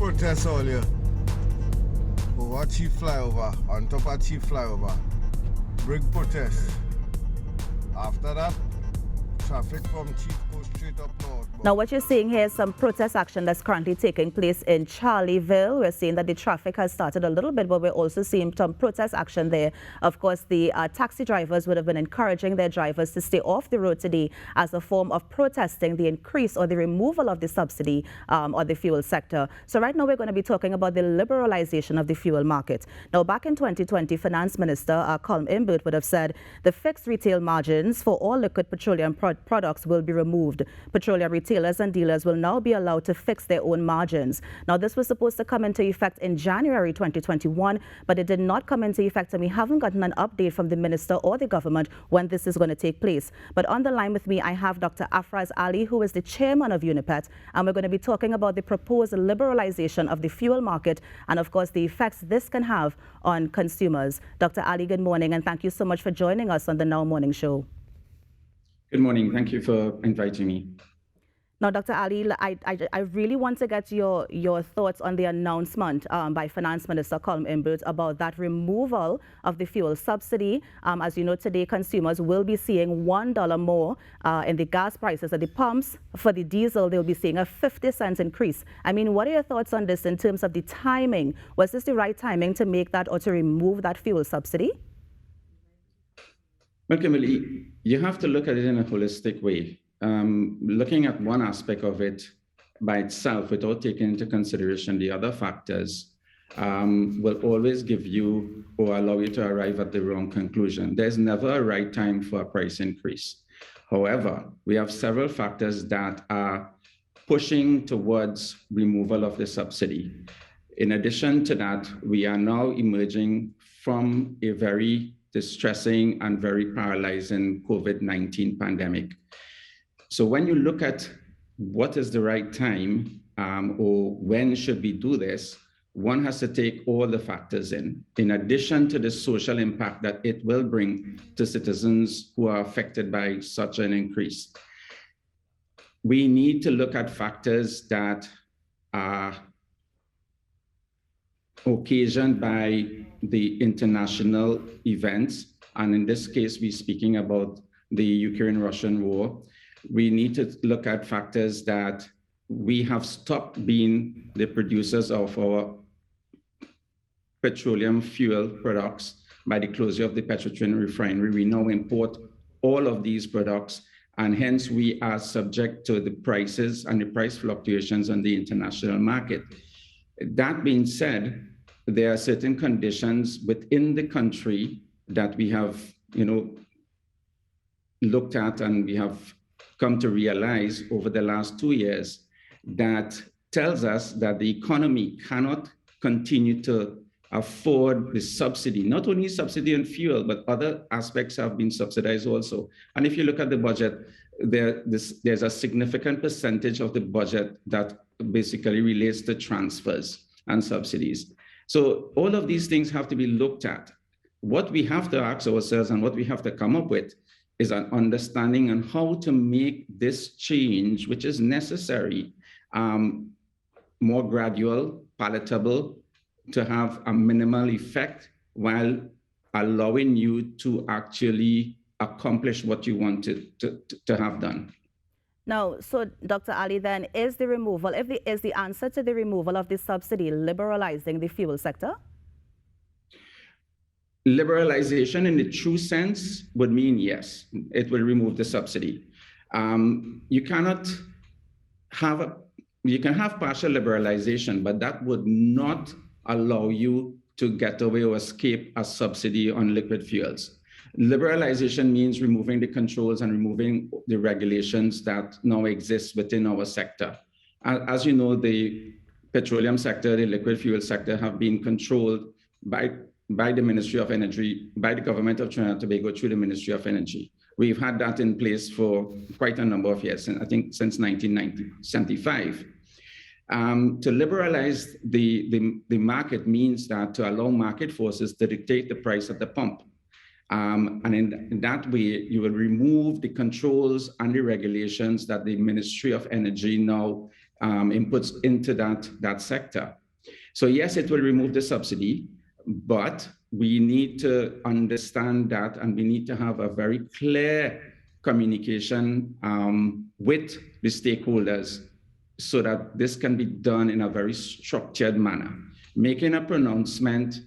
protest earlier over cheap flyover, on top of cheap flyover. Big protest. After that, traffic from cheap goes straight up north. Now, what you're seeing here is some protest action that's currently taking place in Charleville. We're seeing that the traffic has started a little bit, but we're also seeing some protest action there. Of course, the taxi drivers would have been encouraging their drivers to stay off the road today as a form of protesting the increase or the removal of the subsidy or the fuel sector. So right now, we're going to be talking about the liberalization of the fuel market. Now, back in 2020, Finance Minister Colm Imbert would have said the fixed retail margins for all liquid petroleum products will be removed. Petroleum retailers and dealers will now be allowed to fix their own margins. Now, this was supposed to come into effect in January 2021, but it did not come into effect, and we haven't gotten an update from the minister or the government when this is going to take place. But on the line with me, I have Dr. Afraz Ali, who is the chairman of UNIPET, and we're going to be talking about the proposed liberalization of the fuel market and, of course, the effects this can have on consumers. Dr. Ali, good morning, and thank you so much for joining us on the Now Morning Show. Good morning. Thank you for inviting me. Now, Dr. Ali, I really want to get your thoughts on the announcement by Finance Minister Colm Imbert about that removal of the fuel subsidy. As you know, today consumers will be seeing $1 more in the gas prices at the pumps. For the diesel, they'll be seeing a 50-cent increase. I mean, what are your thoughts on this in terms of the timing? Was this the right timing to make that or to remove that fuel subsidy? Well, Kimberly, you have to look at it in a holistic way. Looking at one aspect of it by itself without taking into consideration the other factors will always give you or allow you to arrive at the wrong conclusion. There's never a right time for a price increase. However, we have several factors that are pushing towards removal of the subsidy. In addition to that, we are now emerging from a very distressing and very paralyzing COVID-19 pandemic. So when you look at what is the right time or when should we do this, one has to take all the factors in addition to the social impact that it will bring to citizens who are affected by such an increase. We need to look at factors that are occasioned by the international events. And in this case, we're speaking about the Ukraine-Russian war. We need to look at factors that we have stopped being the producers of our petroleum fuel products by the closure of the Petrotrain refinery. We now import all of these products, and hence we are subject to the prices and the price fluctuations on the international market. That being said, there are certain conditions within the country that we have, looked at and we have come to realize over the last 2 years that tells us that the economy cannot continue to afford the subsidy, not only subsidy on fuel, but other aspects have been subsidized also. And if you look at the budget, there's a significant percentage of the budget that basically relates to transfers and subsidies. So all of these things have to be looked at. What we have to ask ourselves and what we have to come up with is an understanding on how to make this change, which is necessary, more gradual, palatable, to have a minimal effect while allowing you to actually accomplish what you want to have done. Now, so Dr. Ali, then is the answer to the removal of the subsidy liberalizing the fuel sector? Liberalization in the true sense would mean yes, it will remove the subsidy. You can have partial liberalization, but that would not allow you to get away or escape a subsidy on liquid fuels. Liberalization means removing the controls and removing the regulations that now exist within our sector. As you know, the petroleum sector, the liquid fuel sector have been controlled by the Ministry of Energy, by the government of Trinidad and Tobago through the Ministry of Energy. We've had that in place for quite a number of years, I think since 1975. To liberalize the market means that to allow market forces to dictate the price at the pump. And in that way, you will remove the controls and the regulations that the Ministry of Energy now inputs into that sector. So yes, it will remove the subsidy, but we need to understand that, and we need to have a very clear communication with the stakeholders so that this can be done in a very structured manner. Making a pronouncement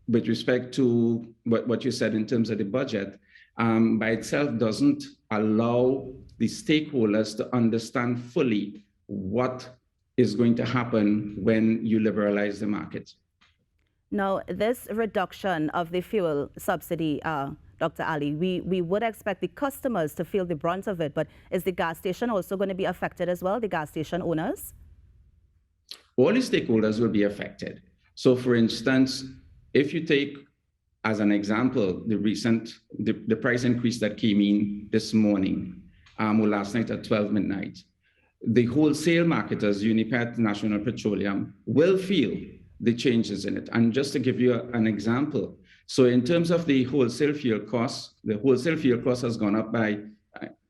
with respect to what you said in terms of the budget by itself doesn't allow the stakeholders to understand fully what is going to happen when you liberalize the market. Now, this reduction of the fuel subsidy, Dr. Ali, we would expect the customers to feel the brunt of it, but is the gas station also going to be affected as well, the gas station owners? All the stakeholders will be affected. So for instance, if you take as an example, the price increase that came in this morning or last night at 12 midnight, the wholesale marketers, UNIPET, National Petroleum, will feel the changes in it. And just to give you an example, so in terms of the wholesale fuel costs, the wholesale fuel cost has gone up by,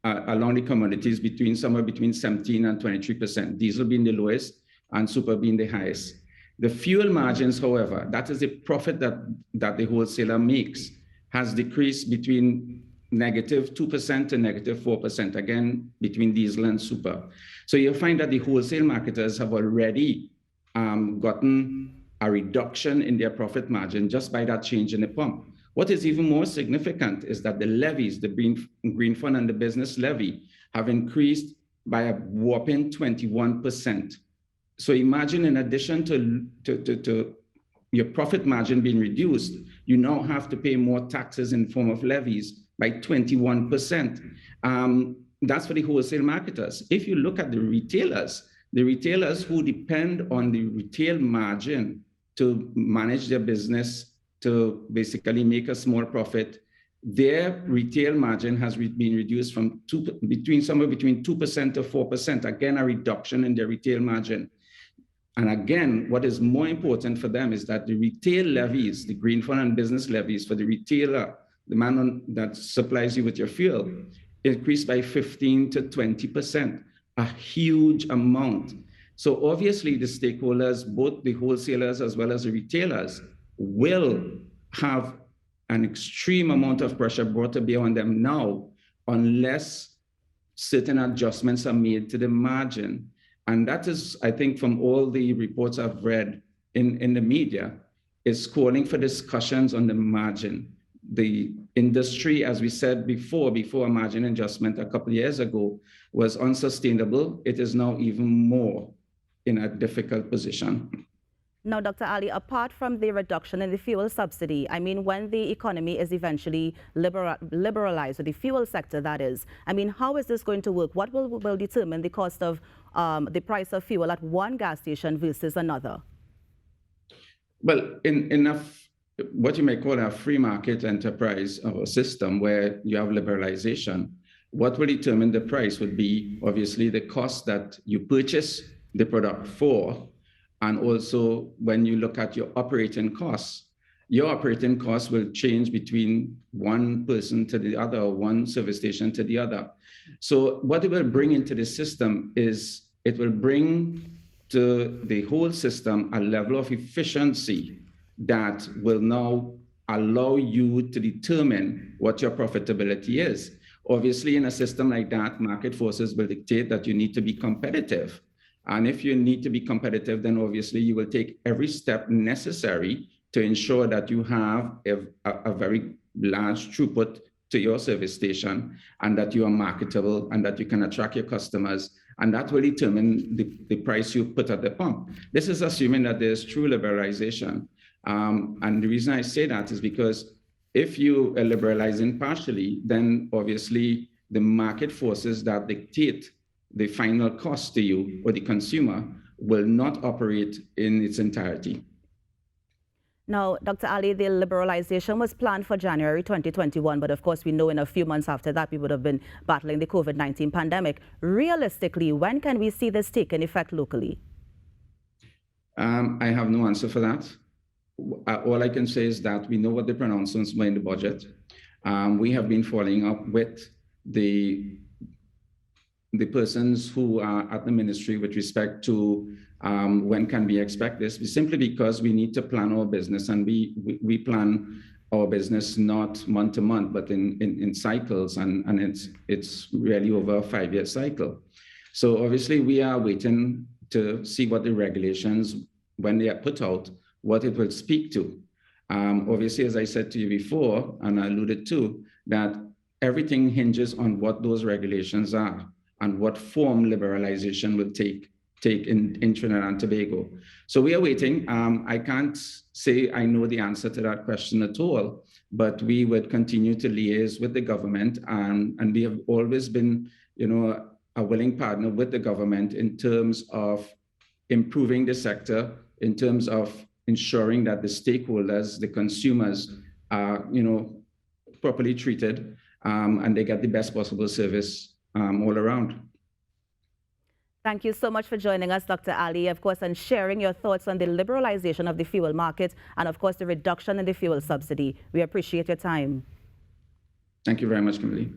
along the commodities, somewhere between 17 and 23%, diesel being the lowest and super being the highest. The fuel margins, however, that is the profit that the wholesaler makes, has decreased between -2% to -4%, again, between diesel and super. So you'll find that the wholesale marketers have already gotten a reduction in their profit margin just by that change in the pump. What is even more significant is that the levies, the Green Fund and the business levy, have increased by a whopping 21%. So imagine, in addition to your profit margin being reduced, you now have to pay more taxes in the form of levies by 21%. That's for the wholesale marketers. If you look at the retailers who depend on the retail margin to manage their business, to basically make a small profit, their retail margin has been reduced from somewhere between 2% to 4%, again, a reduction in their retail margin. And again, what is more important for them is that the retail levies, the Green Fund and business levies for the retailer, the man that supplies you with your fuel, increased by 15 to 20%, a huge amount. So obviously the stakeholders, both the wholesalers as well as the retailers, will have an extreme amount of pressure brought to bear on them now, unless certain adjustments are made to the margin. And that is, I think, from all the reports I've read in the media, is calling for discussions on the margin. The industry, as we said before a margin adjustment a couple of years ago, was unsustainable. It is now even more in a difficult position. Now, Dr. Ali, apart from the reduction in the fuel subsidy, I mean, when the economy is eventually liberalized, or the fuel sector, that is, I mean, how is this going to work? What will determine the cost of the price of fuel at one gas station versus another? Well, in what you may call a free market enterprise or system where you have liberalization, what will determine the price would be obviously the cost that you purchase the product for. And also, when you look at your operating costs will change between one person to the other, or one service station to the other. So what it will bring into the system is it will bring to the whole system a level of efficiency that will now allow you to determine what your profitability is. Obviously, in a system like that, market forces will dictate that you need to be competitive. And if you need to be competitive, then obviously you will take every step necessary to ensure that you have a very large throughput to your service station, and that you are marketable, and that you can attract your customers. And that will determine the price you put at the pump. This is assuming that there's true liberalization. And the reason I say that is because if you are liberalizing partially, then obviously the market forces that dictate the final cost to you or the consumer will not operate in its entirety. Now, Dr. Ali, the liberalization was planned for January 2021, but of course we know in a few months after that we would have been battling the COVID-19 pandemic. Realistically, when can we see this taking effect locally? I have no answer for that. All I can say is that we know what the pronouncements were in the budget. We have been following up with the the persons who are at the ministry with respect to when can we expect this, simply because we need to plan our business, and we plan our business not month to month, but in cycles, and it's really over a 5-year cycle. So obviously we are waiting to see what the regulations, when they are put out, what it will speak to. Obviously, as I said to you before, and I alluded to, that everything hinges on what those regulations are and what form liberalization will take in Trinidad and Tobago. So we are waiting. I can't say I know the answer to that question at all, but we would continue to liaise with the government, and we have always been, a willing partner with the government in terms of improving the sector, in terms of ensuring that the stakeholders, the consumers, are, properly treated, and they get the best possible service all around. Thank you so much for joining us, Dr. Ali, of course, and sharing your thoughts on the liberalization of the fuel market and, of course, the reduction in the fuel subsidy. We appreciate your time. Thank you very much, Kimberly.